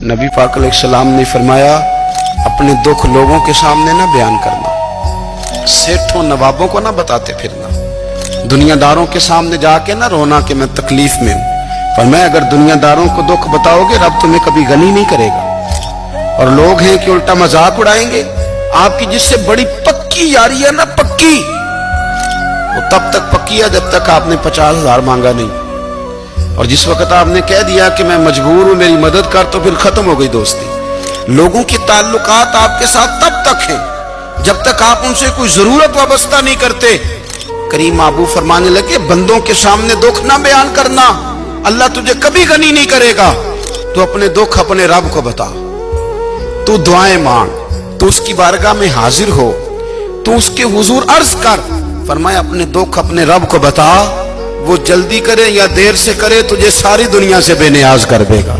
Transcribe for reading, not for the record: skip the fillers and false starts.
नबी पाक अलैहिस्सलाम ने फरमाया, अपने दुख लोगों के सामने ना बयान करना, सेठों नवाबों को ना बताते फिरना, दुनियादारों के सामने जाके ना रोना कि मैं तकलीफ में हूं। पर मैं अगर दुनियादारों को दुख बताओगे रब तुम्हें कभी गनी नहीं करेगा। और लोग हैं कि उल्टा मजाक उड़ाएंगे। आपकी जिससे बड़ी पक्की यारी है ना, पक्की, वो तब तक पक्की है जब तक आपने 50,000 मांगा नहीं। और जिस वक्त आपने कह दिया कि मैं मजबूर हूं मेरी मदद कर, तो फिर खत्म हो गई दोस्ती। लोगों के ताल्लुकात आपके साथ तब तक हैं जब तक आप उनसे कोई जरूरत वाबस्ता नहीं करते। करीम आबू फरमाने लगे, बंदों के सामने दुख ना बयान करना, अल्लाह तुझे कभी गनी नहीं करेगा। तू अपने दुख अपने रब को बता, तू दुआएं मांग, तू उसकी बारगाह में हाजिर हो, तू उसके हुजूर अर्ज कर। फरमाया अपने दुख अपने रब को बता, वो जल्दी करे या देर से करे तुझे सारी दुनिया से बेनियाज कर देगा।